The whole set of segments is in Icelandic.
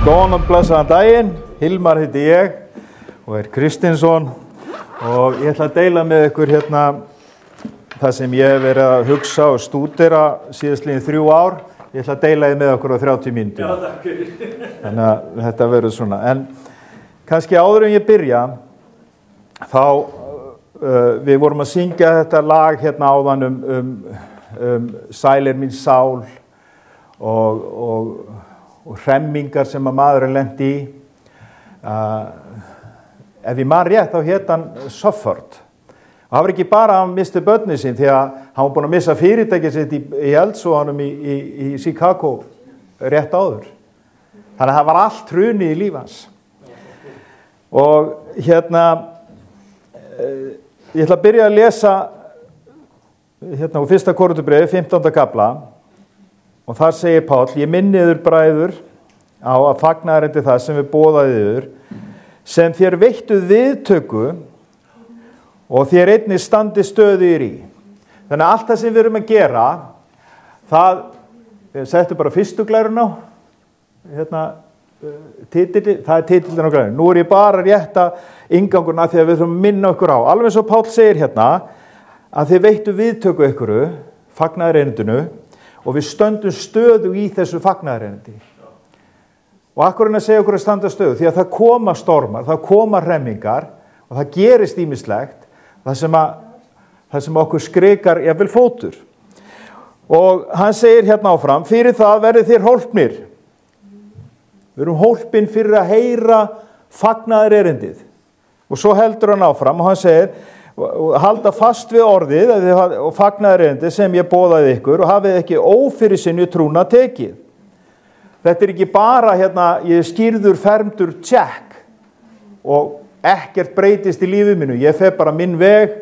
Góðan og blessaðan daginn, Hilmar heiti ég og Kristinsson og ég ætla að deila með ykkur hérna það sem ég hef verið að hugsa og stúdera síðastliðin 3 ár. Ég ætla að deila þið með okkur á 30 mínútur. Já, takk fyrir. Þannig að þetta verður svona. En kannski áður en ég byrja, þá við vorum að syngja þetta lag hérna áðan Sæl mín sál og hremmingar sem að maðurinn lenti í. Ef ég man rétt þá hét hann Suffolk. Og það var ekki bara að hann misti börnin sín því að hann var búinn að missa fyrirtækið sitt í eldsvoðanum í Chicago rétt áður. Þannig að það var allt hrunið í líf hans. Og hérna, ég ætla að byrja að lesa hérna úr 1. Korinthubréfi, 15. kafla. Og þar segir Páll, ég minni yður bræður á að fagnaðarindi það sem við boðaði yður, sem þér veittuð viðtöku og þér einnig standi stöðugir í. Þannig að allt það sem við erum að gera, það, við settum bara fyrstu glærun á, hérna, titillin, það titillin á glærun. Nú ég bara rétta innganguna því að við þurfum að minna okkur á. Alveg svo Páll segir hérna, að þið veittu viðtöku ykkur, fagnaðarindinu, og við stöndum stöðu í þessu fagnaðarindi. Og akkur að segja okkur að standa stöðu, því að það koma stormar, það koma hremmingar og það gerist ýmislegt, það sem okkur skrikar jafnvel fótur. Og hann segir hérna áfram, fyrir það verðið þér hólpnir. Við erum hólpin fyrir að heyra fagnaðarerindið. Og svo heldur hann áfram og hann segir, halda fast við orðið og fagnaðarerindið sem ég boðaði ykkur og hafið ekki ófyrirsynju trúna tekið. Þetta ekki bara hérna, ég skýrður fermdur tjekk og ekkert breytist í lífið mínu. Ég fer bara minn veg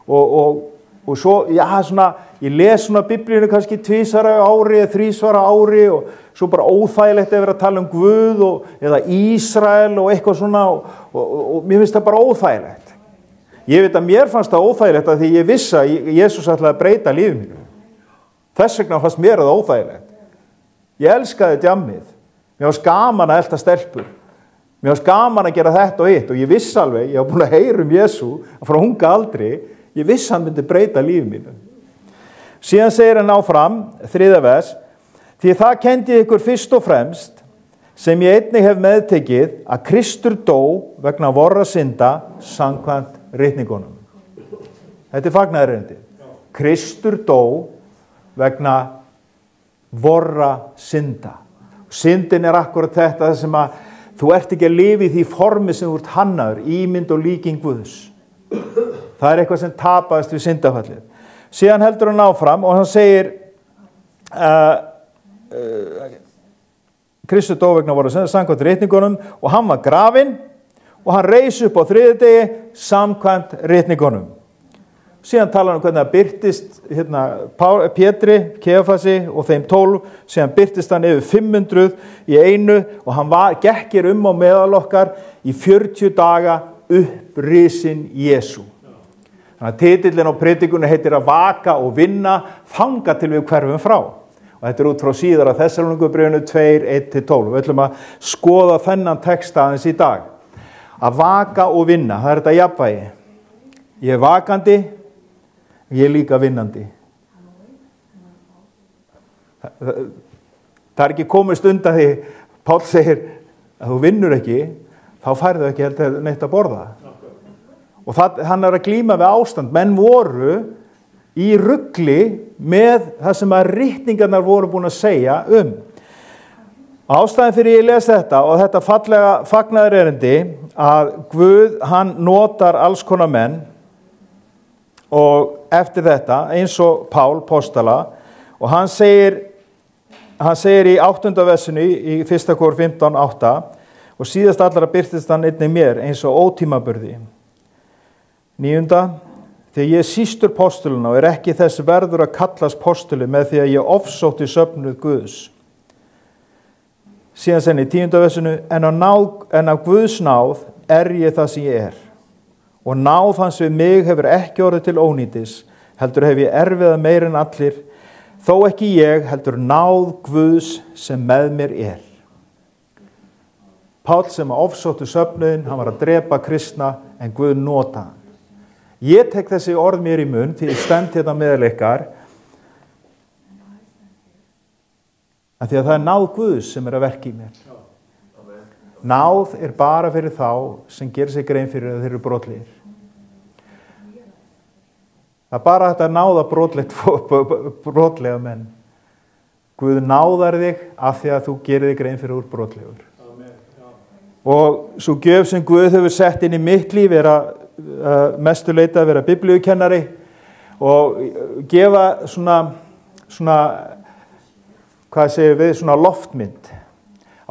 og svo, já, svona, ég les svona biblíunu kannski 2 ári eða 3 ári og svo bara óþægilegt að vera að tala Guð eða Ísrael og eitthvað svona og mér finnst það bara óþægilegt. Ég veit að mér fannst það óþægilegt að því ég vissi að Jesús ætlaði að breyta lífið mínu. Þess vegna fannst mér það óþægilegt. Ég elskaði djammið. Mér var gaman að elta stelpur. Mér var gaman að gera þetta og hitt og ég vissi alveg, ég var búin að heyra Jesú frá unga aldri, ég vissi hann myndi breyta lífið mínu. Síðan segir hann áfram, 3. vers, því það kenndi ykkur fyrst og fremst, sem ég einnig hef meðtekið, að Kristur dó vegna vorra synda samkvæmt ritningunum. Þetta fagnaðarerindi. Kristur dó vegna vorra synda. Syndin akkurat þetta sem að þú ert ekki að lifa í því formi sem þú ert hannaður, ímynd og líking Guðs. Það eitthvað sem tapaðist við syndafallið. Síðan heldur hann áfram og hann segir Kristur dó vegna vorra synda samkvæmt ritningunum og hann var grafinn og hann reis upp á 3. degi samkvæmt ritningunum. Síðan talar hann hvernig það birtist hérna, Pétri, Kefasi og þeim 12, síðan birtist hann yfir 500 í einu og hann gekkir á meðal okkar í 40 daga upprisin Jesú. Þannig að titillinn á predikunni heitir að vaka og vinna þangað til við hverfum frá. Og þetta út frá síðara Þessalóníkubréfinu 2:1-12. Við ætlum að skoða þennan texta aðeins í dag. Að vaka og vinna, það þetta jafnvægi. Ég vakandi, ég líka vinnandi. Það ekki komist undan því Páll segir að þú vinnur ekki, þá færðu ekki heldur neitt að borða. Og hann að glíma við ástand. Menn voru í rugli með það sem að ritningarnar voru búin að segja Ástæðan fyrir ég les þetta og þetta fallega fagnaðarerindi að Guð, hann notar alls konar menn og eftir þetta eins og Pál postala og hann segir í 8. versinu í 1. Kor 15:8 og síðast allara birtist hann einnig mér eins og ótímaburði. 9. Þegar ég sístur postuluna og ekki þess verður að kallast postuli með því að ég ofsótti söfnuð Guðs. Síðan senni í 10. versinu en á Guðs náð ég það sem ég og náð hans við mig hefur ekki orðið til ónýtis heldur hef ég erfiða meir en allir þó ekki ég heldur náð Guðs sem með mér Páll sem ofsótti söfnuðinn, hann var að drepa kristna, en Guð nota hann. Ég tek þessi orð mér í munn til ég stend hérna meðal ykkar, af því að það náð Guðs sem að verka í mér. Náð bara fyrir þá sem gerir sig grein fyrir að þeir eru brotlegir. Það bara þetta náða brotlega menn. Guð náðar þig af því að þú gerir þig grein fyrir úr brotlegur. Og svo gjöf sem Guð hefur sett inn í mitt líf að mestu leita að vera biblíukennari og gefa svona hvað segir við, svona loftmynd.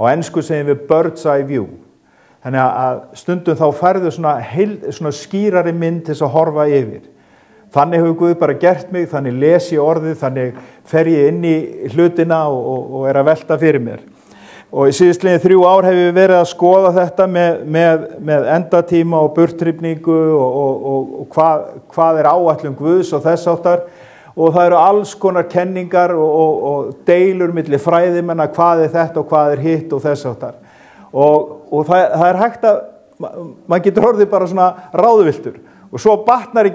Á ensku segjum við bird's eye view. Þannig að stundum þá færðu svona skýrari mynd til að horfa yfir. Þannig hefur Guð bara gert mig, þannig les ég orðið, þannig fer ég inn í hlutina og að velta fyrir mér. Og í síðastliðin 3 ár hef ég verið að skoða þetta með endatíma og burttrýfningu og hvað áætlun Guðs og þess áttar. Og það eru alls konar kenningar og deilur milli fræðimenna, hvað þetta og hvað hitt og þess áttar. Og það hægt að, maður getur orðið bara svona ráðvilltur. Og svo bætir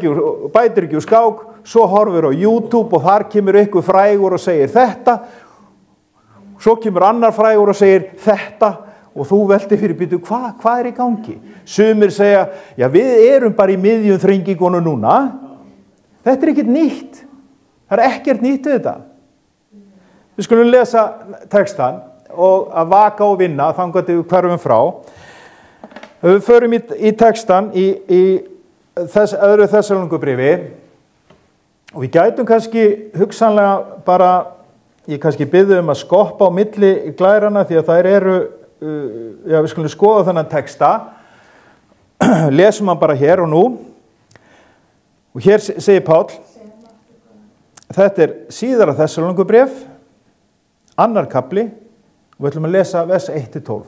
ekki úr skák, svo horfir á YouTube og þar kemur ykkur frægur og segir þetta, svo kemur annar frægur og segir þetta og þú veltir fyrir býtu, hvað í gangi? Sumir segja, já við erum bara í miðjum þrengingunum núna, þetta ekkert nýtt, það ekkert nýtt við þetta. Við skulum lesa textan og að vaka og vinna, þangað til við hverfum frá. Við förum í textan í öðru Þessalóníkubréfi og við gætum kannski hugsanlega bara, ég kannski biðja að skoppa á milli glærana því að þær eru, já við skulum skoða þennan texta, lesum hann bara hér og nú og hér segir Páll, þetta síðara Þessalóníkubréf, 2. kafli og við ætlum að lesa vers 1-12.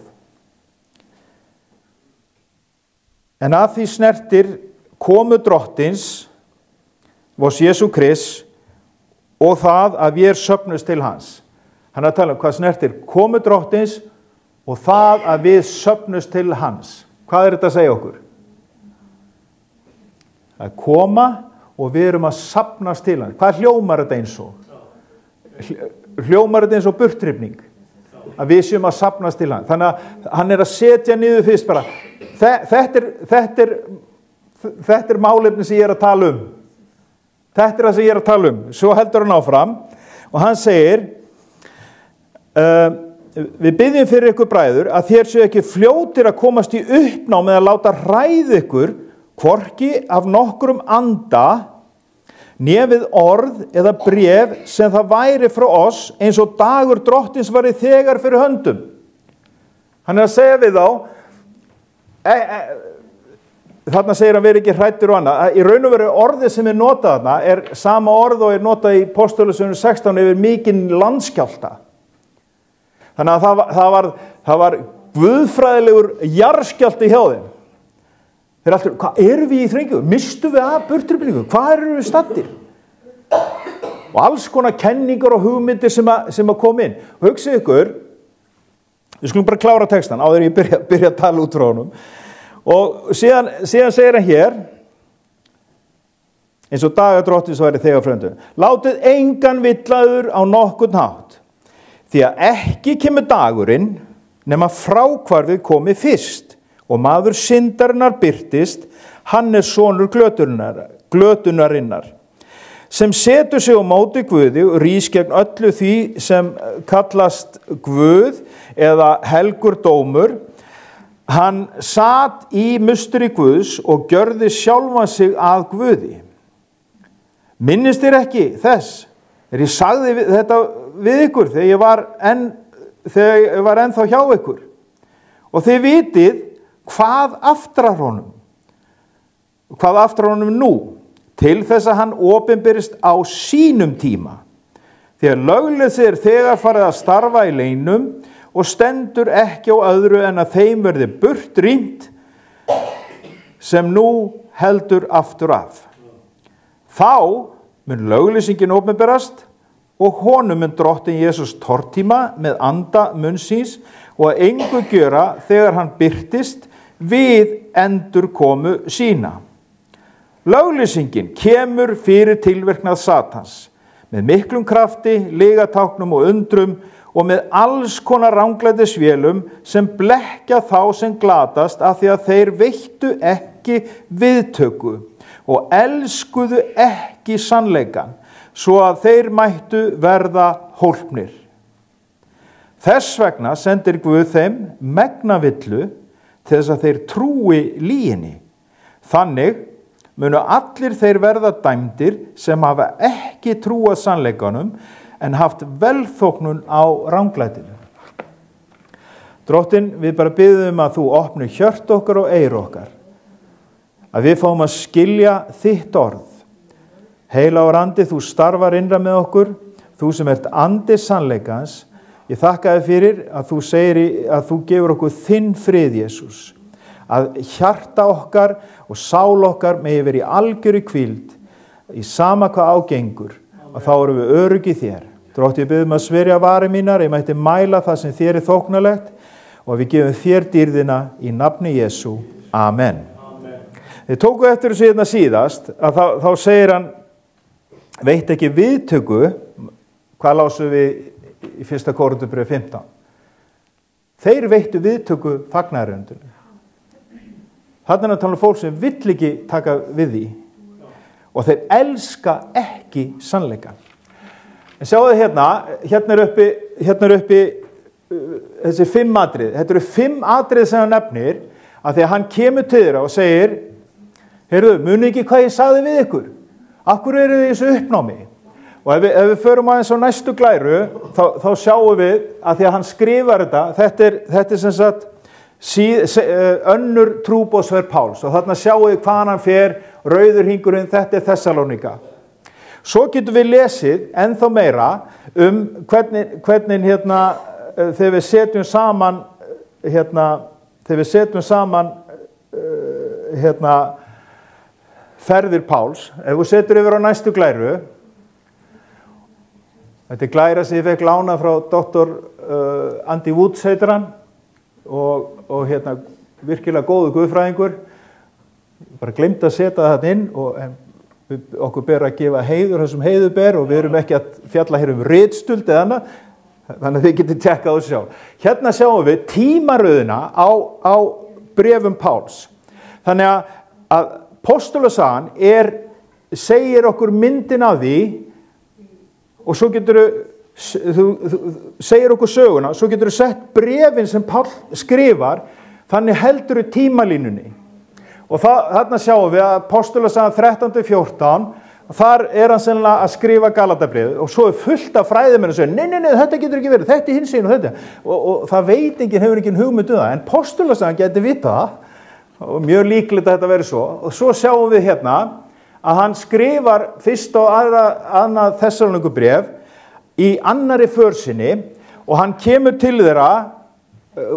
En að því snertir komu drottins, vors Jesú Krist, og það að við söfnust til hans. Hann að tala hvað snertir komu drottins og það að við söfnust til hans. Hvað þetta að segja okkur? Að koma og við erum að safnast til hans. Hvað hljómar þetta eins og? Hljómar þetta eins og burttrýfning? Að við séum að safnast til hans. Þannig að hann að setja niður fyrst bara. Þetta málefni sem ég að tala um. Þetta það sem ég að tala um. Svo heldur hann áfram og hann segir, við byggjum fyrir ykkur bræður að þér séu ekki fljótir að komast í uppnám með að láta hræða ykkur hvorki af nokkrum anda né við orð eða bréf sem það væri frá oss eins og dagur drottins var þegar fyrir höndum. Hann að segja við þá, þarna segir hann verið ekki hræddur og annað, í raun og veru orðið sem notað þarna sama orð og notað í Póstólasögunum 16 yfir mikinn landskjálfta. Þannig að það var guðfræðilegur jarðskjálfti hjá þeim. Þeir alltaf, hvað erum við í þrengingu? Mistum við af burttrýfningu? Hvað erum við staddir? Og alls konar kenningar og hugmyndir sem að koma inn. Og hugsið ykkur, við skulum bara klára textan áður en ég byrja að tala út frá honum. Og síðan segir hann hér, eins og dagar drottins væri þegar fröndum, látið engan villaður á nokkurn hátt, því að ekki kemur dagurinn nema fráhvarfið komi fyrst, og maður syndarinnar birtist, hann sonur glötunarinnar, sem setur sig á móti Guði og rís gegn öllu því sem kallast Guð eða helgur dómur. Hann sat í musteri Guðs og gjörði sjálfan sig að Guði. Minnist þér ekki þess? Ég sagði þetta við ykkur þegar ég var ennþá hjá ykkur. Og þið vitið hvað aftrar honum nú, til þess að hann opinberist á sínum tíma. Þegar lögleysi þegar farið að starfa í leynum og stendur ekki á öðru en að þeim verði burtrýmt sem nú heldur aftur af. Þá mun lögleysingin opinberast og honum mun Drottinn Jesús tortíma með anda munns síns og að engu gjöra þegar hann birtist við endurkomu sína. Löglýsingin kemur fyrir tilverknað Satans með miklum krafti, lygatáknum og undrum og með alls konar ranglætisvélum sem blekkja þá sem glatast af því að þeir veittu ekki viðtöku og elskuðu ekki sannleikann, svo að þeir mættu verða hólpnir. Þess vegna sendir Guð þeim megnavillu til þess að þeir trúi lyginni. Þannig munu allir þeir verða dæmdir sem hafa ekki trúað sannleikanum en haft velþóknun á ranglætinu. Drottinn, við bara biðjum að þú opnir hjört okkar og eyru okkar, að við fáum að skilja þitt orð. Heilagur andi, þú starfar innra með okkur, þú sem ert andi sannleikans. Ég þakka þér fyrir að þú segir að þú gefur okkur þinn frið, Jesús. Að hjarta okkar og sál okkar megi verið í algjöru hvíld, í sama hvað ágengur, og þá erum við örugg í þér. Drottinn, ég biðjum að sverja varir mínar, ég mætti mæla það sem þér er þóknarlegt, og við gefum þér dýrðina í nafni Jesú. Amen. Þið tóku eftir þessu hérna síðast, að þá segir hann, veitt ekki viðtöku, hvað lásum við í 1. Korinthubréf 15? Þeir veittu viðtöku fagnaðarerindinu. Þarna er að tala um fólk sem vill ekki taka við því og þeir elska ekki sannleikann. En sjáu þið hérna er uppi þessi 5 atriði. Þetta eru 5 atriði sem hann nefnir, að því að hann kemur til þeirra og segir, heyrðu, muni ekki hvað ég sagði við ykkur? Af hverju eru þið í þessu uppnámi? Og ef við förum aðeins á næstu glæru, þá sjáum við að því að hann skrifar þetta er sem sagt önnur trúboðsverð Páls, og þarna sjáum við hvaðan hann fer, rauður hringurinn, þetta er Þessalónika. Svo getum við lesið ennþá meira hvernig þegar við setjum saman ferðir Páls. Ef þú setur yfir á næstu glæru, þetta er glæra sem ég fekk lána frá doktor Andy Woods heitir hann, og virkilega góðu guðfræðingur. Bara glemt að setja það inn, og okkur ber að gefa heiður þessum heiður ber, og við erum ekki að fjalla hér ritstuld eða annað, þannig að þið getið tekkað á sjálf. Hérna sjáum við tímaröðina á bréfum Páls. Þannig að Póstulasagan segir okkur myndin af því, og svo getur þú segir okkur söguna, svo getur þú sett bréfin sem Páll skrifar, þannig heldur þú tímalínunni. Og þarna sjáum við að Póstulasagan 13-14, þar er hann sennilega að skrifa Galatabrið, og svo er fullt af fræðimenn og segir, nei, þetta getur ekki verið, þetta er hinsegin og þetta. Og það hefur engin hugmynd um það, en Póstulasagan geti vitað það, og mjög líklegt að þetta veri svo. Og svo sjáum við hérna að hann skrifar 1. og 2. Þessalóníkubréf í annarri försinni, og hann kemur til þeirra,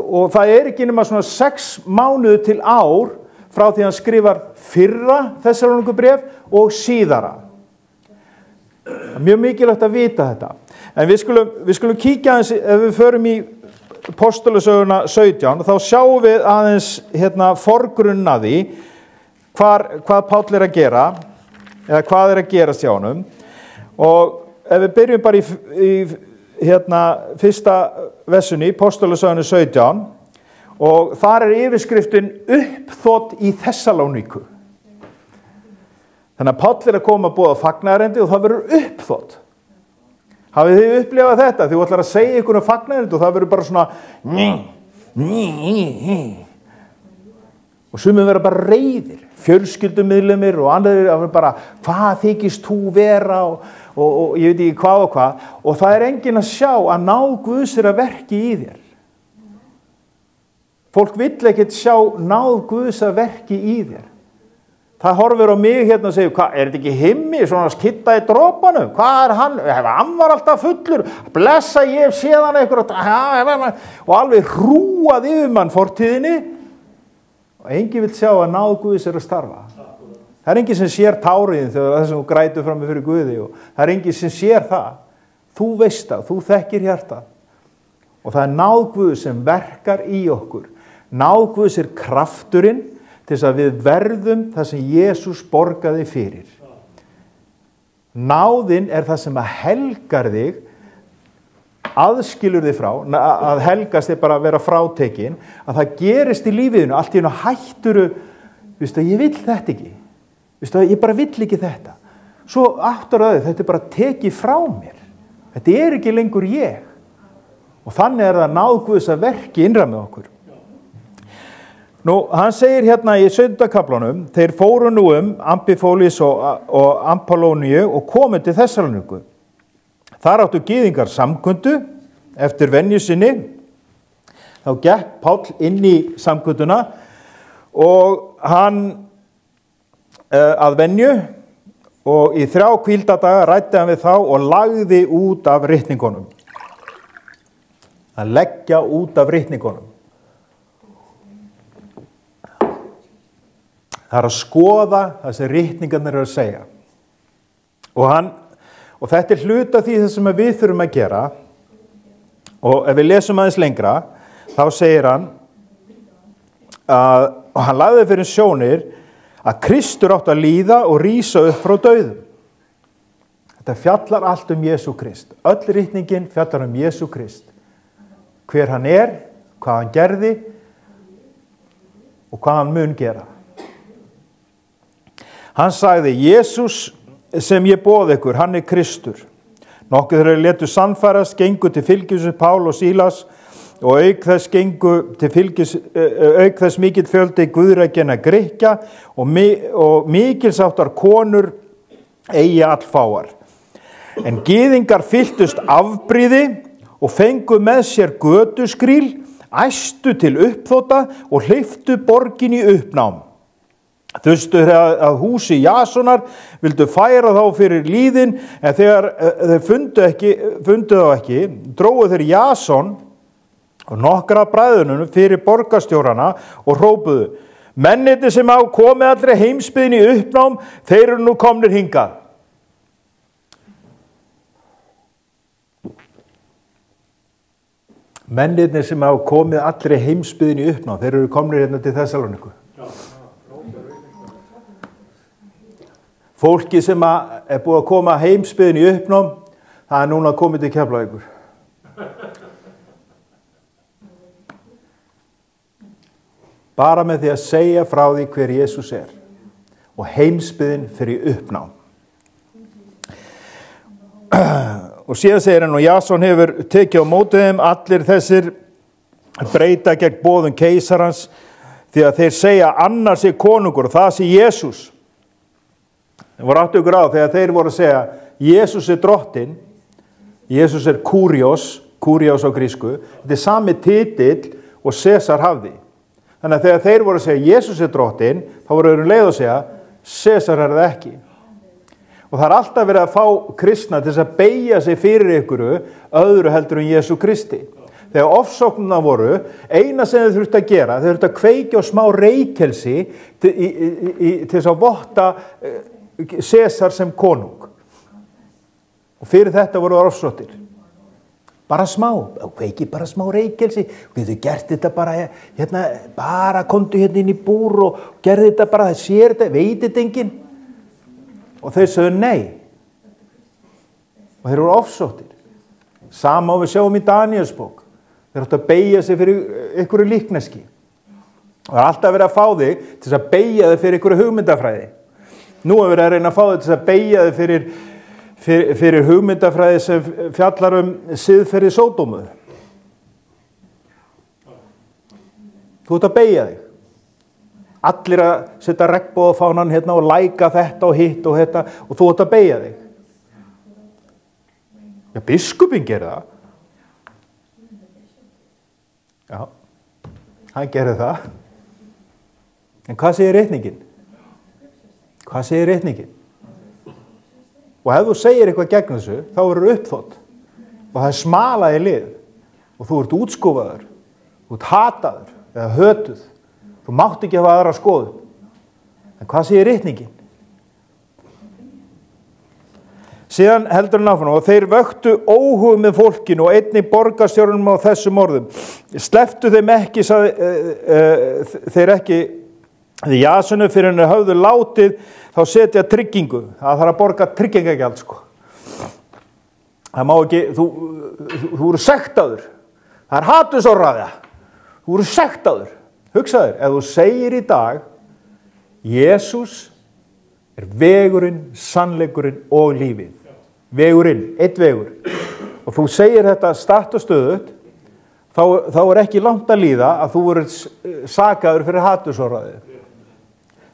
og það er ekki nema svona 6 mánuði til ár frá því hann skrifar 1. Þessalóníkubréf og síðara. Mjög mikilvægt að vita þetta. En við skulum kíkja aðeins, ef við förum í Postulasöguna 17, þá sjáum við aðeins forgrunna því hvað Páll er að gera, eða hvað er að gerast hjá honum. Og ef við byrjum bara í fyrsta versunni, Postulasöguna 17, og þar er yfirskriftin uppþot í Þessalóníku. Þannig að Páll er að koma að boða fagnaðarendi, og það verður uppþot. Hafið þið upplifað þetta? Þið ætlar að segja ykkur fagnaðarerindi og það verður bara svona og sumir verða bara reiðir, fjölskyldumiðlimir og annað bara, hvað þykist þú vera og ég veit ekki hvað og hvað, og það er enginn að sjá að náð Guðs er að verki í þér. Fólk vill ekkert sjá náð Guðs að verki í þér. Það horfir á mig hérna og segir, hvað, er þetta ekki himmi, svona skitta í dropanum? Hvað er hann? Hann var alltaf fullur, blessa ég séð hann eitthvað, og alveg hrúað yfir mann fortíðinni, og enginn vill sjá að náð Guðs er að starfa. Það er enginn sem sér táriðin þegar þessum grætur fram fyrir Guði, og það er enginn sem sér það. Þú veist það, þú þekkir hjartað. Og það náð Guðs sem verkar í okkur. Náð Guðs krafturinn til þess að við verðum það sem Jesús borgaði fyrir. Náðin það sem að helgar þig, aðskilur þig frá, að helgast bara að vera frátekin, að það gerist í lífiðinu, allt í einu hætturu, ég vill þetta ekki, ég bara vill ekki þetta. Svo áttar það, þetta bara tekið frá mér, þetta ekki lengur ég. Og þannig það náð Guðs að verki innra með okkur. Nú, hann segir hérna í 17. kaflanum, þeir fóru nú Amphipolis og Apollóníu og komu til Þessalóníku. Þar áttu gyðingar samkundu eftir venju sinni. Þá gekk Páll inn í samkunduna og hann að venju og í 3 hvíldadaga ræddi hann við þá og lagði út af ritningunum. Að leggja út af ritningunum. Það að skoða það sem ritningarnir að segja. Og þetta hluta því það sem við þurfum að gera. Og ef við lesum aðeins lengra, þá segir hann og hann lagði fyrir sjónir að Kristur átt að líða og rísa upp frá dauðum. Þetta fjallar allt Jesú Krist. Öll ritningin fjallar Jesú Krist. Hver hann hvað hann gerði og hvað hann mun gera. Hann sagði, Jesús sem ég boð ykkur, hann Kristur. Nokkuð þeir letu sannfærast, gengu til fylgis við Pál og Sílas og auk þess mikill fjöldi guðrækjanna Grikkja og mikilsáttar konur eigi allfáar. En gyðingar fylltust afbrýði og fengu með sér götuskríl, æstu til uppþota og hleyptu borgin í uppnám. Þustu að húsi Jasonar vildu færa þá fyrir líðin, en þegar þeir fundu þá ekki, drógu þeir Jason og nokkra af bræðunum fyrir borgarstjórana og hrópuðu, mennirnir sem hafa komið allri heimsbyggðin í uppnám, þeir eru nú komnir hingað. Mennirnir sem hafa komið allri heimsbyggðin í uppnám, þeir eru komnir hérna til Þessalóníku. Fólki sem búið að koma heimsbyggðin í uppnám, það núna komið til Keflavíkur. Bara með því að segja frá því hver Jesús og heimsbyggðin fyrir uppnám. Og síðan segir hann, og Jason hefur tekið á móti þeim, allir þessir breyta gegn boðum keisarans, því að þeir segja annars konungur og það sé Jesús. Það voru áttu ykkur á þegar þeir voru að segja Jesús drottinn, Jesús Kurios á grísku, þetta sami titill og Sesar hafði. Þannig að þegar þeir voru að segja Jesús drottinn, þá voru þeir leið að segja Sesar það ekki. Og það alltaf verið að fá kristna til að beygja sig fyrir ykkur öðru heldur en Jesú Kristi. Þegar ofsóknuna voru, eina sem þeir þurftu að gera, þeir þurftu að kveikja á smá reykelsi til þess að votta Sesar sem konung. Og fyrir þetta voru það ofsóttir. Bara smá, kveiki bara smá reykelsi. Við þau gert þetta bara, bara komdu inn í búr og gerði þetta bara, það sér þetta, veit þetta enginn. Og þeir sögðu nei. Og þeir voru ofsóttir. Sama við sjáum í Daníelsbók. Þeir áttu að beygja sig fyrir ykkur líkneski. Og það alltaf verið að fá þig til að beygja þig fyrir ykkur hugmyndafræði. Nú hefur verið að reyna að fá þig til að beygja þig fyrir hugmyndafræði sem fjallar siðferði Sódómu. Þú ert að beygja þig. Allir að setja regnbogaskjálftann og læka þetta og hitt og þetta og þú ert að beygja þig. Ja, biskupinn gerir það. Já, hann gerir það. En hvað segir ritningin? Hvað segir ritningin? Og ef þú segir eitthvað gegn þessu, þá eru uppþótt. Og það smalaði lið. Og þú ert útskúfaður. Þú ert hataður eða hötuð. Þú mátt ekki hafa aðra skoðun. En hvað segir ritningin? Síðan heldur hann áfram, og þeir vöktu óhug með fólkinu og einnig borgarstjórunum á þessum orðum. Slepptu þeim ekki, þeir ekki, því Jasonu fyrir henni höfðu látið, þá setja tryggingu. Það þarf að borga tryggingagjald, sko. Það má ekki, þú eru sektaður. Það hatursorðræða. Þú eru sektaður. Hugsaður, ef þú segir í dag, Jesús vegurinn, sannleikurinn og lífið. Vegurinn, einn vegur. Og þú segir þetta statt og stöðugt, þá ekki langt að líða að þú verður sakaður fyrir hatursorðræðu.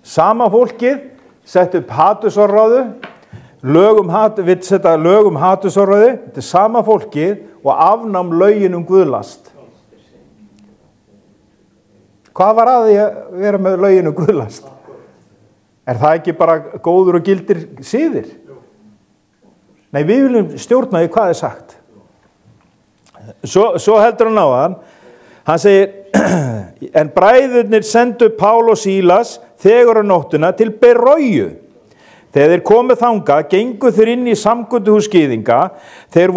Sama fólkið sett upp hatursorðræðu, vill setja lög hatursorðræðu, þetta sama fólkið og afnám lögin Guðlast. Hvað var að því að vera með lögin Guðlast? Er það ekki bara góður og gildir siðir? Nei, við viljum stjórna því hvað sagt. Svo heldur hann á hann segir, en bræðurnir sendu Pál og Sílas þegar á nóttina til Beróju. Þegar þeir komu þangað, gengu þeir inn í samkunduhús gyðinga, þeir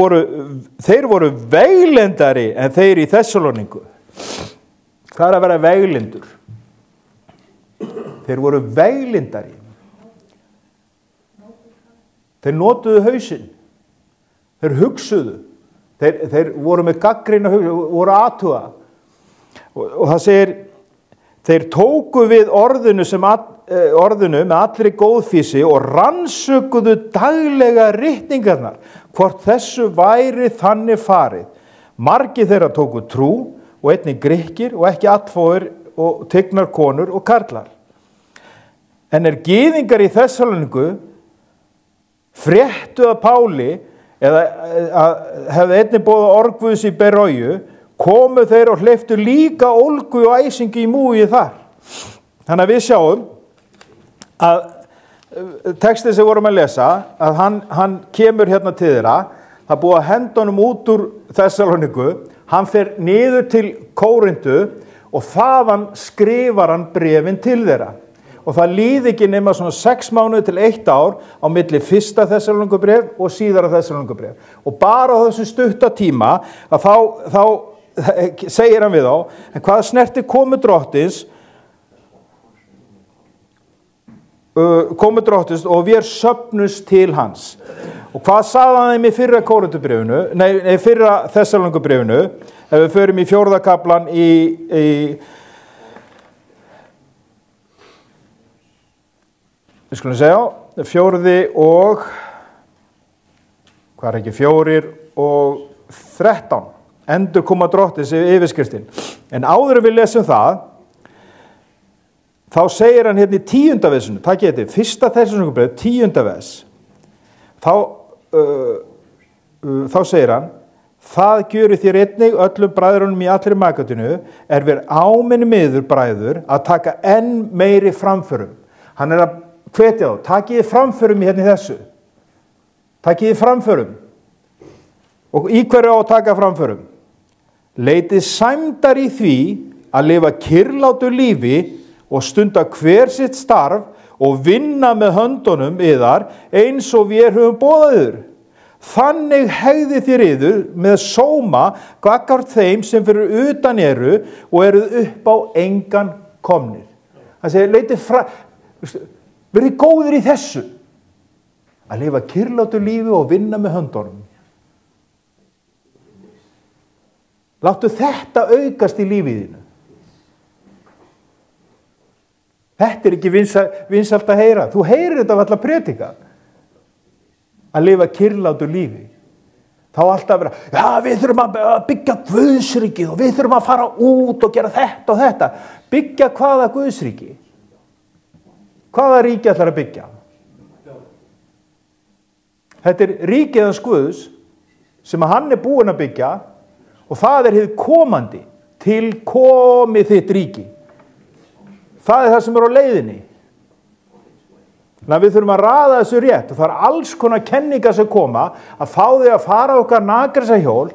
voru veglendari en þeir í Þessalóníku. Hvað er að vera veglendur? Þeir voru veglindari. Þeir notuðu hausinn. Þeir hugsuðu. Þeir voru með gagnrýna hugsun, voru athuga. Og það segir, þeir tóku við orðinu með allri góðfýsi og rannsökuðu daglega ritningarnar, hvort þessu væri þannig farið. Margir þeirra tóku trú og einnig Grikkir og ekki allfóir og tignar konur og karlar. En gyðingar í Þessalóníku fréttu að Páli eða hefði einnig boðað orð Guðs í Beróju, komu þeir og hleyptu líka ólgu og æsingi í múgi þar. Þannig að við sjáum að textið sem vorum að lesa, að hann kemur hérna til þeirra, það búið að henda honum út úr Þessalóníku, hann fer niður til Kórintu og þaðan skrifar hann bréfin til þeirra. Og það líði ekki nema svona 6 mánuði til 1 ár á milli fyrsta Þessalóníkubréf og síðara Þessalóníkubréf. Og bara á þessum stutta tíma að þá segir hann við þá, en hvað snerti komu drottins og við söfnust til hans. Og hvað sagði hann þeim í fyrra Kórintubréfinu, fyrra Þessalóníkubréfinu, ef við förum í 4. kaflan í við skulum segja, 4. og, hvað ekki, 4 og 13, endur koma drottins yfirskriftin. En áður við lesum það, þá segir hann hérna í 10. versinu, takk ég þetta, 1. Þessalóníkubréf, 10. vers, þá segir hann, það gjöru þér einnig öllum bræðrunum í allri Makedóníu, við áminni miður bræður að taka enn meiri framförum. Hann að hvetja þá, takið þið framförum hérna í þessu. Takið þið framförum. Og í hverju á að taka framförum? Leitið sæmdar í því að lifa kyrlátu lífi og stunda hver sitt starf og vinna með höndunum yðar eins og við höfum boðað yður. Þannig hegði þér yður með sóma gagnvart þeim sem fyrir utan og eruð upp á engan komnir. Það segir, leitið verið góðir í þessu, að lifa kyrlátu lífi og vinna með höndunum. Láttu þetta aukast í lífið þínu. Þetta ekki vinsælt að heyra. Þú heyrir þetta varla predika. Að lifa kyrlátu lífi. Þá alltaf vera, já, við þurfum að byggja Guðsríkið og við þurfum að fara út og gera þetta og þetta. Byggja hvaða Guðsríki? Hvaða ríki ætlar að byggja? Þetta ríkið hans Guðs sem hann búinn að byggja og það hið komandi, til komi þitt ríki. Það það sem á leiðinni. Þannig að við þurfum að raða þessu rétt og það alls konar kenningar sem koma að fá þig að fara okkar nagrissahjól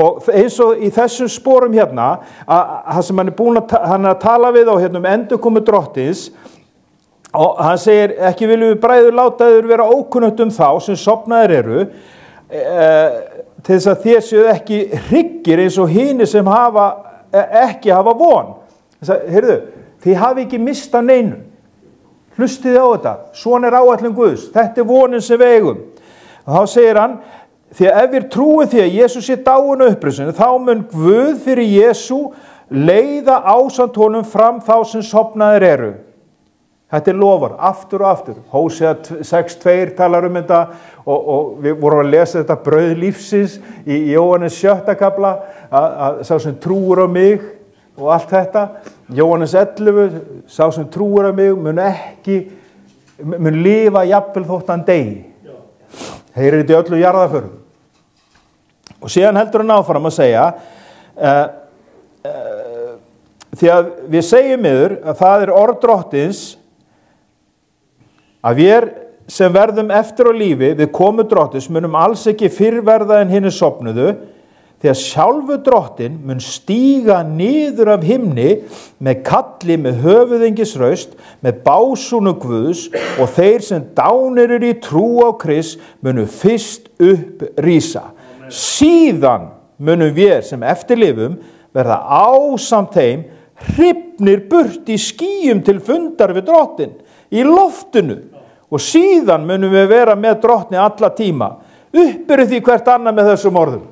og eins og í þessum sporum hérna, að það sem hann búinn að tala við á hérna endurkomu drottins, og hann segir, ekki viljum við bræður láta yður vera ókunnugt þá sem sofnaðir eru, til þess að þér séu ekki hryggir eins og hinir sem ekki hafa von. Heyrðu, þið hafi ekki mist af neinu. Hlustið á þetta, svona áætlun Guðs, þetta vonin sem við eigum. Og þá segir hann, því að ef við trúum því að Jesús sé dáinn og upprisinn, þá mun Guð fyrir Jesú leiða ásamt honum fram þá sem sofnaðir eru. Þetta lofar, aftur og aftur. Hósea 6:2 talar þetta og við vorum að lesa þetta brauð lífsins í Jóhannes 7. kafla, að sá sem trúur á mig og allt þetta. Jóhannes 11, sá sem trúur á mig mun lifa jafnvel þótt hann deyi. Heyrir þetta í öllu jarðarförum. Og síðan heldur hann áfram að segja, því að við segjum yður að það orð Drottins, að við sem verðum eftir á lífi við komu Drottins munum alls ekki fyrr verða en hinir sofnuðu, því að sjálfu Drottinn mun stíga niður af himni með kalli, með höfuðingisraust, með básúnu Guðs, og þeir sem dánir eru í trú á Krist munu fyrst upp rísa. Síðan munum við sem eftirlifum verða ásamt þeim hrifnir burt í skýjum til fundar við Drottinn í loftinu, og síðan munum við vera með Drottni alla tíma. Uppbyrðu því hvert annað með þessum orðum.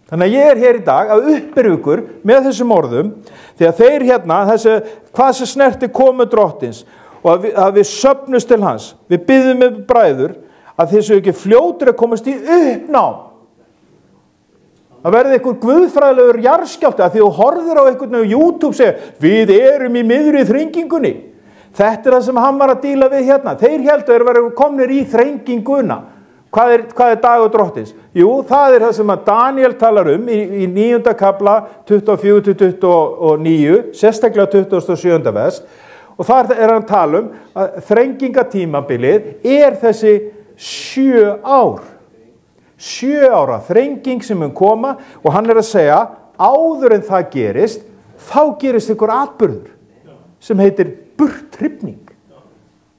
Þannig að ég hér í dag að uppbyrðu ykkur með þessum orðum, því að þeir hérna, hvað sem snerti komu Drottins, og að við söfnumst til hans. Við biðjum með bræður að þeir séu ekki fljótir að komast í uppnám. Það verði einhver guðfræðilegur jarðskjálfti, að því þú horfir á einhvern á YouTube og segir, við erum í miðri þrengingunni. Þetta það sem hann var að díla við hérna. Þeir héldu að þeir væru komnir í þrenginguna. Hvað er dagur Drottins? Jú, það það sem að Daniel talar í 9. kafla 24-29, sérstaklega 27. vers, og þar hann tala að þrengingatímabilið þessi 7 ár. 7 ára þrenging sem mun koma, og hann að segja, áður en það gerist, þá gerist ykkur atburður sem heitir burthrifning.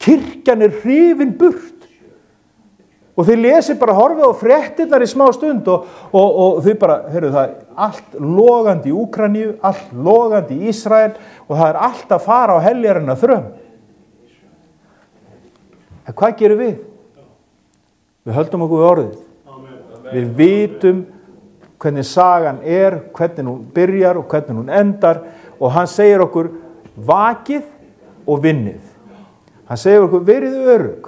Kirkjan hrifin burt. Og þið lesi bara, horfið á fréttirnar í smá stund og þið bara, heyrðu, það allt logandi í Úkraínu, allt logandi í Ísrael, og það allt að fara á heljarina þröm. En hvað gerum við? Við höldum okkur við orðið. Við vitum hvernig sagan hvernig hún byrjar og hvernig hún endar, og hann segir okkur, vakið og vinnið. Hann segir okkur, verið örugg.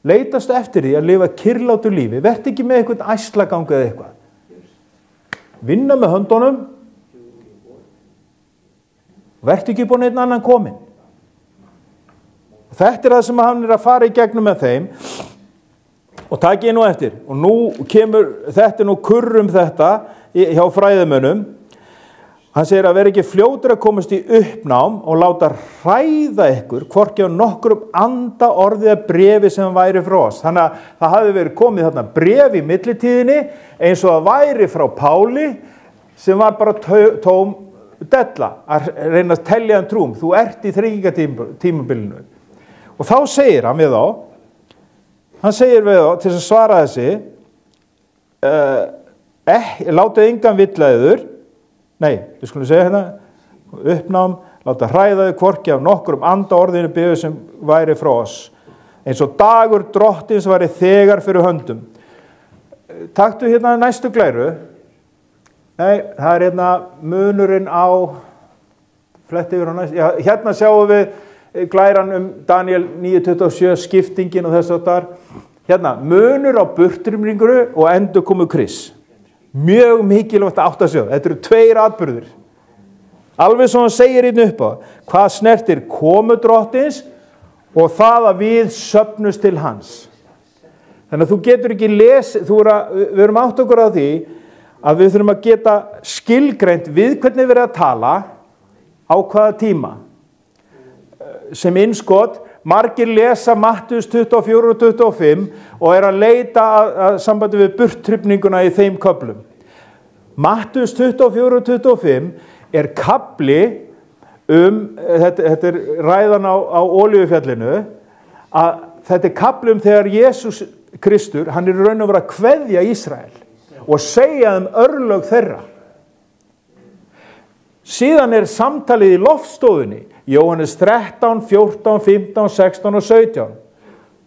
Leitastu eftir því að lifa kyrlátu lífi, verð ekki með eitthvað æslagang eða eitthvað. Vinna með höndunum, verð ekki búin einn annan komin. Þetta það sem hann að fara í gegnum með þeim, og takk ég nú eftir, og nú kemur þetta kurrum þetta hjá fræðimönnum. Hann segir að vera ekki fljótur að komast í uppnám og láta hræða ykkur, hvorki á nokkrum anda orðið að brefi sem væri frá oss. Þannig að það hafi verið komið þarna bref í millitíðinni, eins og það væri frá Páli, sem var bara tóm della, að reyna að telja trúm. Þú í þrengingatímabilinu. Og þá segir hann við þá, til að svara þessi, látið engan villaður, nei, við skulum segja hérna, uppnám, láta hræðaðu hvorki af nokkrum anda orðinu byrju sem væri frá oss, eins og dagur Drottins væri þegar fyrir höndum. Taktu hérna næstu glæru. Nei, það hérna munurinn á, fletti yfir á næstu, já, hérna sjáum við glæran Daniel 9:27, skiptingin og þess að þar. Hérna, munur á burtrýminguru og endurkomu Krists. Mjög mikilvægt að átta sig á. Þetta eru 2 atburðir. Alveg sem hann segir inn upp á, hvað snertir komu Drottins og það að við söfnumst til hans. Þannig að þú getur ekki við erum átt okkur á því að við þurfum að geta skilgreint við hvernig við erum að tala á hvaða tíma. Sem innskot, margir lesa Mattheus 24 og 25 og að leita að sambandi við burttrifninguna í þeim köflum. Mattheus 24 og 25 kafli þetta ræðan á Olíufjallinu, að þetta kafli þegar Jesús Kristur, hann í raun og veru að kveðja Ísrael og segja örlög þeirra. Síðan samtalið í loftstofunni, Jóhannes 13, 14, 15, 16 og 17.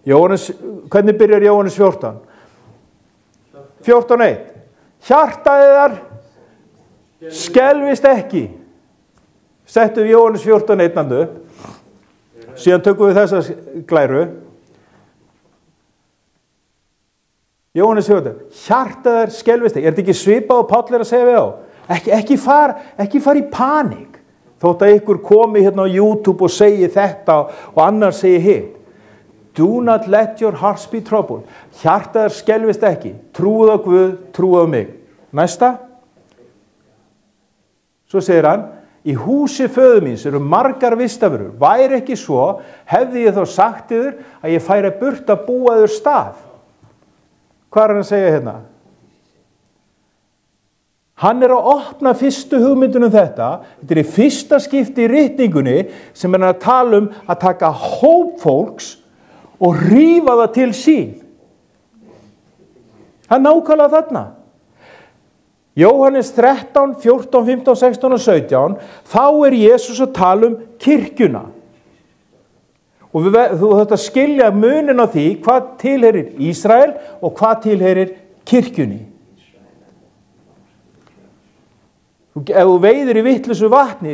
Jóhannes, hvernig byrjar Jóhannes 14? 14:1. Hjartað þar skelfist ekki. Settum við Jóhannes 14:1 upp. Síðan tökum við þessa glæru. Jóhannes 14. Hjartað þar skelfist ekki. Þetta ekki svipað og Páll að segja við á? Ekki fara í panik. Þótt að ykkur komi hérna á YouTube og segi þetta og annar segi hitt. Do not let your hearts be troubled. Hjartað skelfist ekki. Trúið á Guð, trúið á mig. Næsta. Svo segir hann, í húsi föður míns eru margar vistarverur. Væri ekki svo, hefði ég þá sagt yður að ég færi burt að búa yður stað. Hvað hann að segja hérna? Hann að opna fyrstu hugmyndunum þetta. Þetta í fyrsta skipti í ritningunni sem hann að tala að taka hóp fólks og rífa það til sín. Hann nákvæmlega þarna. Jóhannes 13, 14, 15, 16 og 17, þá Jesús að tala kirkjuna. Og þú þarft að skilja munin á því hvað tilheyrir Ísrael og hvað tilheyrir kirkjunni. Ef þú veiðir í vitlausu vatni,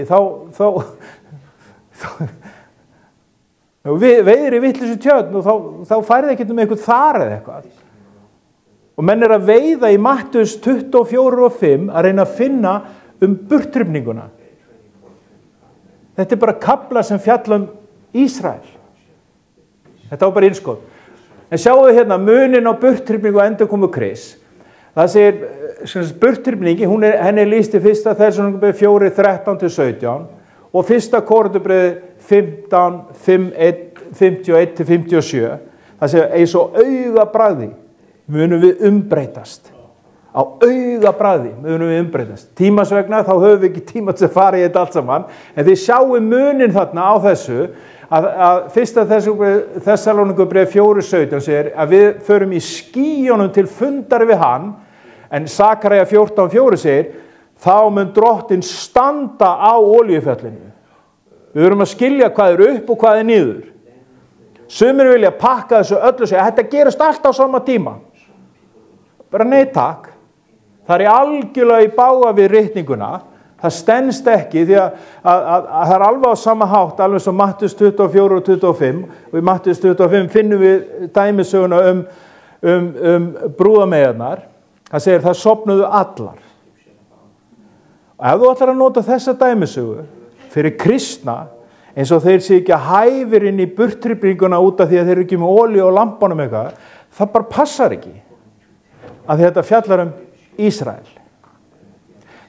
veiðir í vitlausu tjörn og þá færði ekki eitthvað þar eða eitthvað. Og menn að veiða í Mattheus 24 og 5 að reyna að finna burttrifninguna. Þetta bara kafla sem fjalla Ísrael. Þetta var bara innskot. En sjáum við hérna munin á burttrifningu og endurkomu Krists. Það segir burttrifningi, henni lýst í 1. Þessalóníkubréfi 4, 13-17 og 1. Korinthubréfi 15, 51-57. Það segir eins og augabragði munum við umbreytast. Á augabragði munum við umbreytast. Tímans vegna þá höfum við ekki tíma til að fara í þetta allt saman, en þið sjáum munin þarna á þessu að 1. Þessalóníkubréfi 4:17 segir að við förum í skýjunum til fundar við hann, en Sakarja 14:4 segir þá mun drottinn standa á Olíufjallinu. Við verum að skilja hvað upp og hvað niður. Sumir vilja pakka þessu öllu og segja þetta gerist allt á sama tíma. Bara nei takk. Það algjörlega í bága við ritninguna. Það stenst ekki því að það alveg á sama hátt, alveg svo Mattheus 24 og 25, og í Mattheus 25 finnum við dæmisöguna brúðameyjarnar. Það segir það sofnuðu allar. Og ef þú ætlar að nota þessa dæmisögu fyrir kristna, eins og þeir sé ekki að hæfir inn í burttrifninguna út af því að þeir eru ekki með olíu og lampanum eitthvað, það bara passar ekki. Að þetta fjallar Ísrael.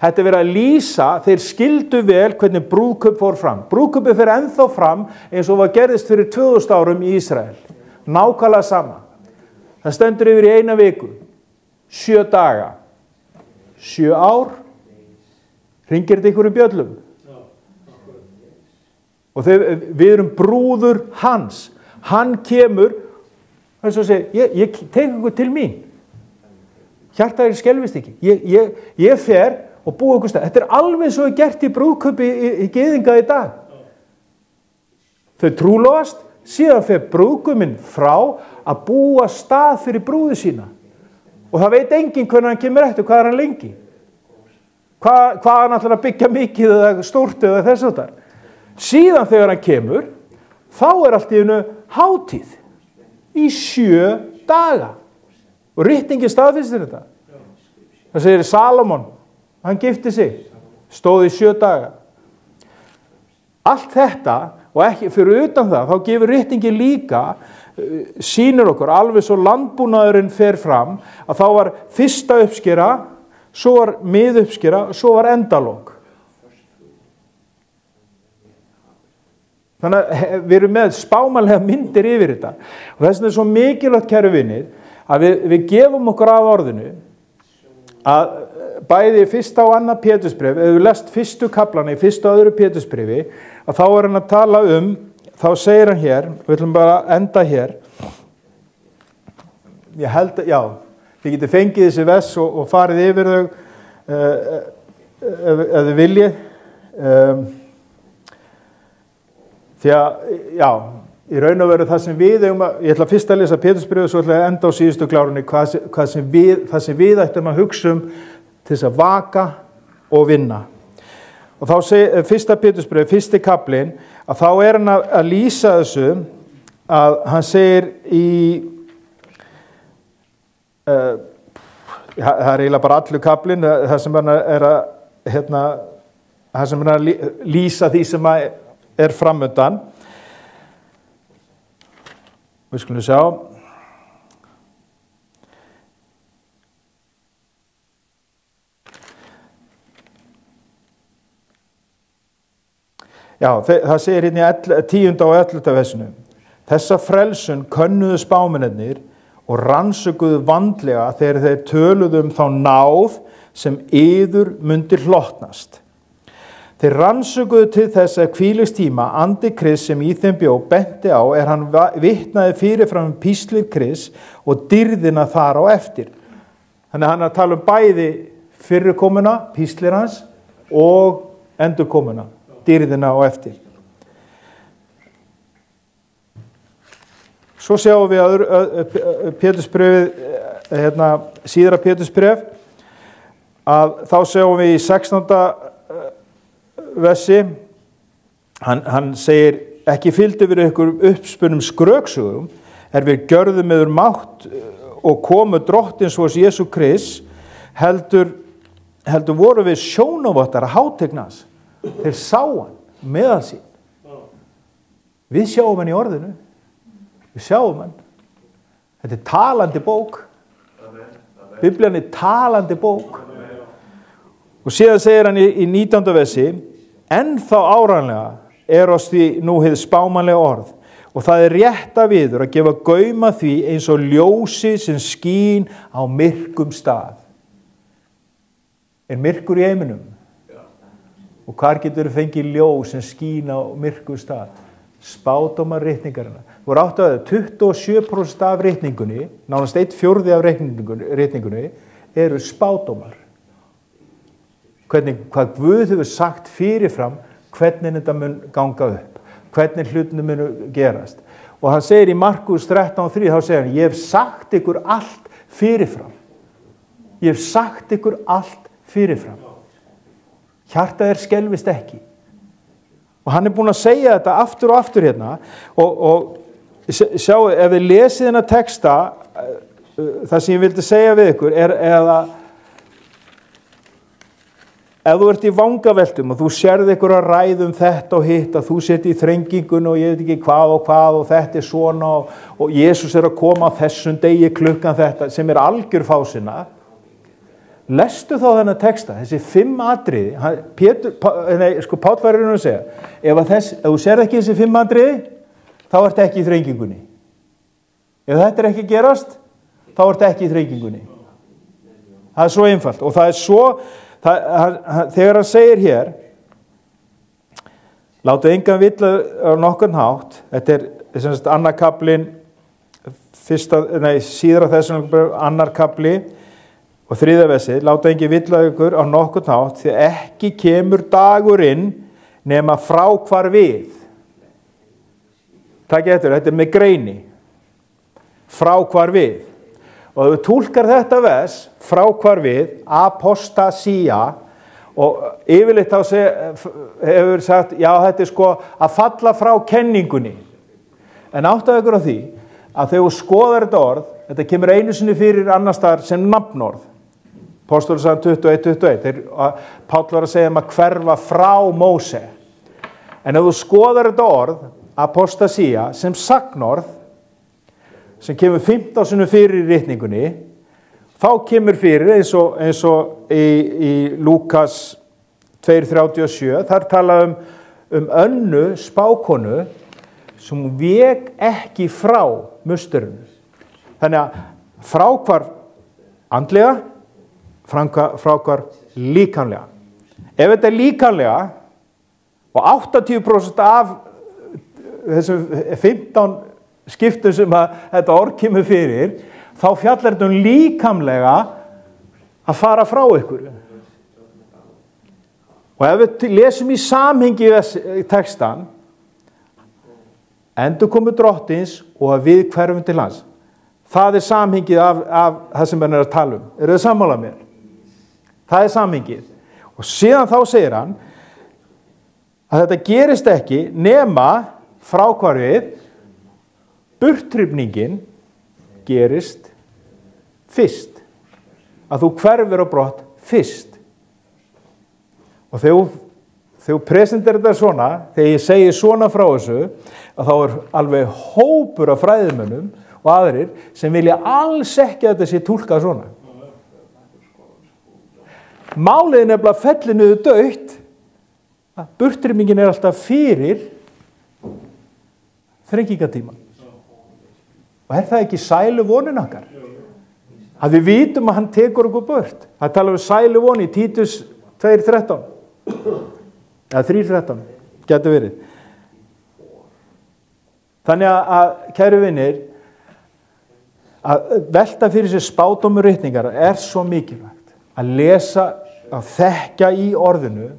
Þetta verið að lýsa, þeir skildu vel hvernig brúðkaup fór fram. Brúðkaupið fer ennþá fram eins og var gerðist fyrir 2000 árum í Ísrael. Nákvæmlega sama. Það stendur yfir í 1 viku. 7 daga. 7 ár. Hringir þetta ykkur bjöllum? Og við erum brúður hans. Hann kemur, eins og segir, ég tek ykkur til mín. Hjartaðir skelfist ekki. Ég fer og búa ykkur stað. Þetta alveg svo gert í brúðkaupi í gyðinga í dag. Þau trúlofast, síðan fer brúðguminn frá að búa stað fyrir brúðu sína. Og það veit enginn hvernig hann kemur eftir, hvað hann lengi. Hvað hann ætlar að byggja mikið eða stórt eða þess að það. Síðan þegar hann kemur, þá allt í einu hátíð í 7 daga. Og ritningin staðfestir þetta. Það segir Salomon, hann gifti sig, stóð í 7 daga. Allt þetta, og ekki fyrir utan það, þá gefur ritningin líka, sýnir okkur alveg svo landbúnaðurinn fer fram, að þá var fyrsta uppskera, svo var miðuppskera, svo var endalok. Þannig að við erum með spámanlega myndir yfir þetta. Og þess vegna svo mikilvægt, kæru vinir, að við gefum okkur að orðinu að bæði fyrsta og annað Pétursbréf, ef við lest fyrstu kaflana í fyrsta og öðru Pétursbréfi, að þá hann að tala þá segir hann hér, við ætlum bara að enda hér, ég held að, já, þið getið fengið þessi vers og farið yfir þau ef þið viljið, því að, já, í raun og veru það sem við ég ætla fyrst að lesa Pétursbréfið og svo ætla að enda á síðustu glárunni það sem við ættum að hugsa til þess að vaka og vinna. Og þá segir fyrsta Pétursbréfið, fyrsti kaflinn, að þá hann að lýsa þessu að hann segir það eiginlega bara allur kaflinn, það sem hann það sem hann að lýsa því sem framundan. Við skulum sjá. Já, það segir hérna í 10. og 11. versinu. Þessa frelsun könnuðu spámennirnir og rannsökuðu vandlega þegar þeir töluðu þá náð sem yður mundi hlotnast. Þeir rannsökuðu til þess að hvílíkstíma andi Krists sem í þeim bjó benti á hann vitnaði fyrirfram píslir Krists og dýrðina þar á eftir. Þannig hann að tala bæði fyrirkomuna, píslir hans, og endurkomuna, dýrðina á eftir. Svo sjáum við að Pétursbréfið, síðara Pétursbréf, að þá sjáum við í 16. versi, hann segir, ekki fylgdu við ykkur uppspunnum skröksugum, við gjörðum yfir mátt og komu drottins vors Jesú Krist, heldur voru við sjónavottar að hátignans. Þeir sá hann meðal sín. Við sjáum hann í orðinu. Við sjáum hann. Þetta talandi bók. Biblían talandi bók. Og síðan segir hann í 19. versi, ennþá áreiðanlega oss því nú hið spámanlega orð, og það rétt af yður að gefa gaum að því eins og ljósi sem skín á myrkum stað. Myrkur í heiminum? Og hvar getur fengið ljós sem skín á myrkum stað? Spádómar ritningarina. Voru áttu að 27% af ritningunni, nánast 1/4 af ritningunni, eru spádómar. Hvað Guð hefur sagt fyrirfram, hvernig þetta mun ganga upp, hvernig hlutinu mun gerast. Og hann segir í Markús 13:3, þá segir hann, ég hef sagt ykkur allt fyrirfram. Ég hef sagt ykkur allt fyrirfram. Hjartað skelfist ekki. Og hann búinn að segja þetta aftur og aftur hérna. Og sjáu, ef við lesið þennan texta, það sem ég vildi segja við ykkur ef þú ert í vangaveltum og þú sérð ykkur að ræða þetta og hitt, að þú sért í þrengingun og ég veit ekki hvað og þetta svona og Jesús að koma á þessum degi klukkan þetta, sem algjör fásinna, lestu þá þennan texta, þessi 5 atriði, Páll var að segja, ef þú sérð ekki þessi 5 atriði, þá ert ekki í þrengingunni. Ef þetta ekki gerast, þá ert ekki í þrengingunni. Það svo einfalt og það svo þegar hann segir hér, láta engan villa á nokkurn hátt, þetta annar kaflinn, síðara þessum annar kafli og 3. versi, láta engin villa ykkur á nokkurn hátt, því ekki kemur dagurinn nema frá hvar við. Takk eftir, þetta með greini. Frá hvar við. Og þú túlkar þetta vers frá hvar við, apostasía, og yfirleitt þá hefur sagt, já, þetta að falla frá kenningunni. En áttaðu ykkur á því, að þegar þú skoðar þetta orð, þetta kemur einu sinni fyrir annars staðar sem nafnorð. Póstólsagan 21:21. Páll var að segja að hverfa frá Móse. En ef þú skoðar þetta orð, apostasía, sem sagnorð, sem kemur 15 sinnum fyrir í ritningunni, þá kemur fyrir eins og í Lúkas 2:37, þar tala önnu spákonu sem vek ekki frá musturinn. Þannig að fráhvarf andlega fráhvarf líkamlega. Ef þetta er líkamlega og 80% af þessum 15 skiptum sem að þetta orð kemur fyrir, þá fjallar þetta líkamlega að fara frá ykkur. Og ef við lesum í samhengi í textan, endurkomu drottins og að við hverfum til hans. Það er samhengið af það sem hann er að tala um. Eru þið sammála mér? Það er samhengið. Og síðan þá segir hann að þetta gerist ekki nema fráhvarfið, burttrýfningin gerist fyrst. Að þú hverfur á brott fyrst. Og þegar þú presenterar þetta svona, þegar ég segi svona frá þessu, að þá er alveg hópur af fræðimönnum og aðrir sem vilja alls ekki að þetta sé túlkað svona. Málið er nefnilega fellur niður dautt, að burttrýfningin er alltaf fyrir þrengingatímann. Og er það ekki sælu vonin okkar? Að við vitum að hann tekur okkur burt. Það tala um sælu voni í Títus 2:13 eða 3:13 getur verið. Þannig að kæru vinir, að velta fyrir sér spádómur ritningar er svo mikilvægt að lesa, að þekka í orðinu,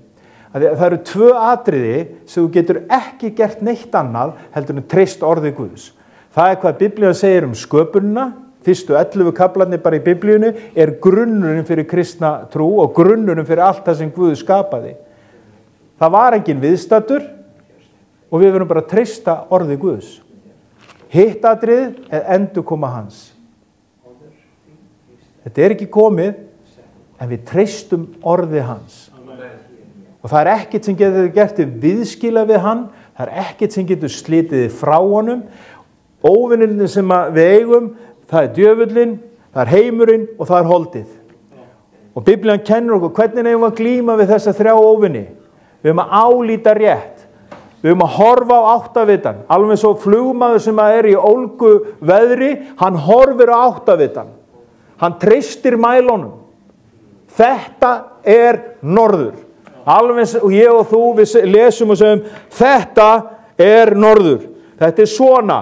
að það eru 2 atriði sem þú getur ekki gert neitt annað heldur en treyst orði Guðs. Það er hvað Biblían segir um sköpunina, fyrstu 11 kaflarnir bara í Biblíunni er grunnurinn fyrir kristna trú og grunnurinn fyrir allt það sem Guð skapaði. Það var engin viðstaddur og við verum bara að treysta orði Guðs. Hitt atriðið er endurkoma hans. Þetta er ekki komið, en við treystum orði hans. Og það er ekkert sem getur gert viðskila við hann, það er ekkert sem getur slitið frá honum. Óvinirnir sem við eigum, það er djöfullinn, það er heimurinn og það er holdið. Og Biblían kennir okkur hvernig eigum að glíma við þessa 3 óvini. Við eigum að álíta rétt. Við eigum að horfa á áttavitann. Alveg svo flugmaður sem er í ólgu veðri, hann horfir á áttavitann. Hann treystir mælunum. Þetta er norður. Alveg og ég og þú, við lesum og segjum, þetta er norður. Þetta er svona.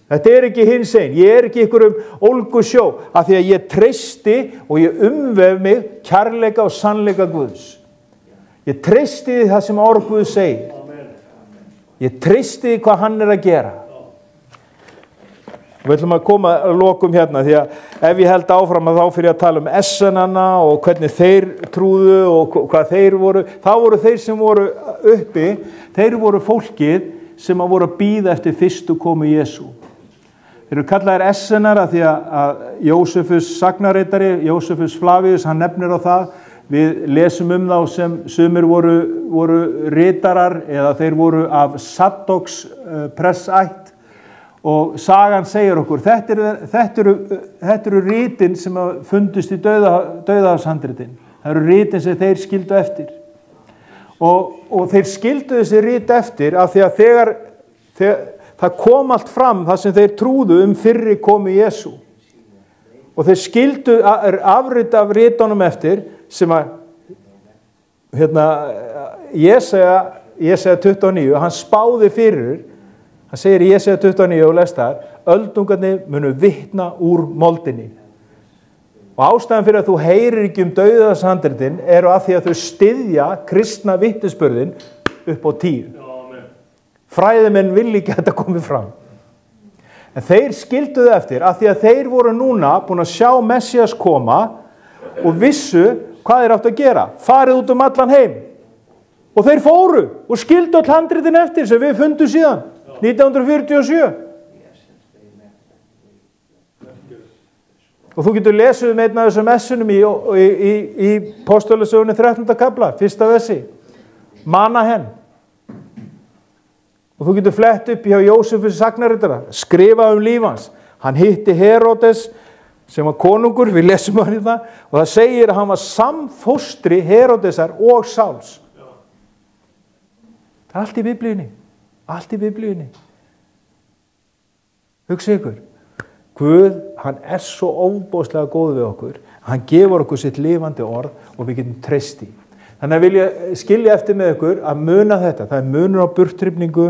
Þetta er ekki hins einn. Ég er ekki ykkur ólgu sjó. Af því að ég treysti og ég umvef mig kærleika og sannleika Guðs. Ég treysti því það sem orð Guð segir. Ég treysti því hvað hann er að gera. Við ætlum að koma að lokum hérna, því að ef ég held áfram að þá fyrir að tala um essenana og hvernig þeir trúðu og hvað þeir voru, þá voru þeir sem voru uppi, þeir voru fólkið sem að voru að bíða eftir fyrstu komu Jesú. Þeir eru kallaðir essenar að því að Jósefus sagnaritari, Jósefus Flavius, hann nefnir á það. Við lesum um þá sem sumir voru ritarar eða þeir voru af Saddoks pressætt. Og sagan segir okkur, þetta eru ritin sem fundust í dauðahafshandritin. Það eru ritin sem þeir skildu eftir. Og þeir skildu þessi rit eftir af því að þegar það kom allt fram það sem þeir trúðu fyrri komu Jesú. Og þeir skildu afrit af ritunum eftir sem að Jesaja 29, hann spáði fyrir. Hann segir í Jesaja 29 og lest þar, öldungarnir munu vitna úr moldinni. Og ástæðan fyrir að þú heyrir ekki dauðahafshandritin eru að því að þau styðja kristna vitnisburðin upp á 10. Fræðimenn vilja ekki að þetta komi fram. En þeir skilduðu eftir að því að þeir voru núna búin að sjá Messias koma og vissu hvað þeir áttu að gera. Farið út allan heim. Og þeir fóru og skildu all handritin eftir sem við fundum síðan. 1947. Og þú getur lesið einn af þessum essunum í Póstulasögunni 13. kafla, 1. versi. Manahen. Og þú getur flett upp hjá Jósefus sagnaritara, skrifa líf hans. Hann hitti Herodes sem var konungur, við lesum hann í það, og það segir að hann var samfóstri Herodesar og Sáls. Það er allt í Biblíunni. Allt í Biblíunni. Hugsa ykkur. Guð, hann er svo óbóðslega góð við okkur. Hann gefur okkur sitt lifandi orð og við getum treyst í. Þannig að vilja skilja eftir með ykkur að muna þetta. Það munur á burttrifningu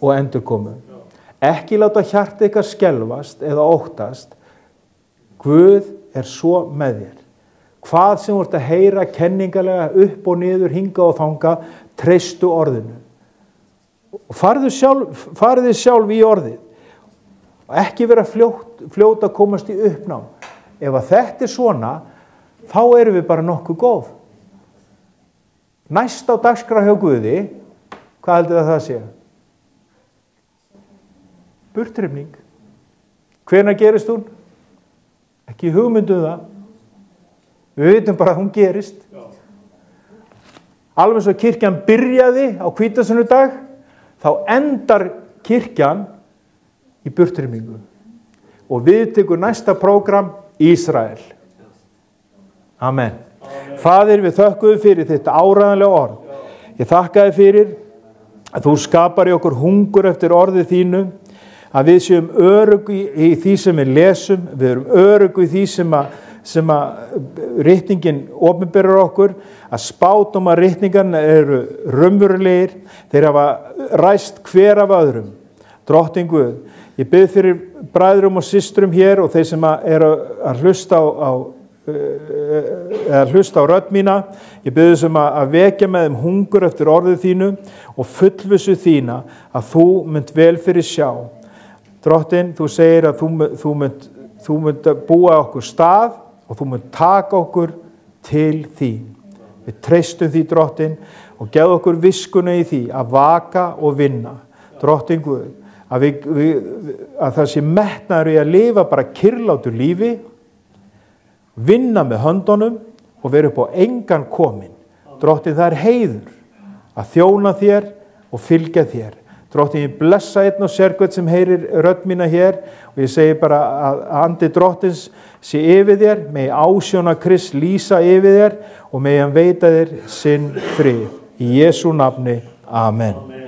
og endurkomu. Ekki láta hjarta ykkar skelfast eða óttast. Guð svo með þér. Hvað sem þú ert að heyra kenningalega upp og niður, hinga og þanga, treystu orðinu. Farðu sjálf í orðið. Og ekki vera fljót að komast í uppnám. Ef að þetta svona, þá erum við bara nokkuð góð. Næst á dagskrá hjá Guði, hvað heldur það sé? Burttrifning. Hvenær gerist hún? Ekki hugmyndu það. Við vitum bara að hún gerist. Alveg svo kirkjan byrjaði á hvítasunnudag, þá endar kirkjan í burttrifningu. Og við tekur næsta prógram Ísrael. Amen. Faðir, við þökkum fyrir þetta áræðanlega orð. Ég þakka þér fyrir að þú skapar í okkur hungur eftir orðið þínu, að við séum örugg í því sem við lesum, við erum örugg í því sem ritningin opinberar okkur, að spádóma ritningarna eru raunverulegir, þeir hafa ræst hver af öðrum. Drottinn Guð, ég bið fyrir bræðrum og systrum hér og þeir sem eru að hlusta á rödd mína, ég bið þessum að vekja með þeim hungur eftir orðið þínu og fullvissu þína að þú munt vel fyrir sjá. Drottinn, þú segir að þú munt búa okkur stað og þú munt taka okkur til þín. Við treystum því, Drottinn, og gefðu okkur viskuna í því að vaka og vinna. Drottinn Guð, að það sé metnaður í að lifa bara kyrrlátu lífi, vinna með höndunum og vera upp á engan komin. Drottinn, það heiður að þjóna þér og fylgja þér. Drottinn, ég blessa einn og sérhvern sem heyrir rödd mína hér og ég segi bara að andi Drottins sé yfir þér, megi ásjóna Krist lýsa yfir þér og megi hann veita þér sinn frið. Í Jesú nafni. Amen.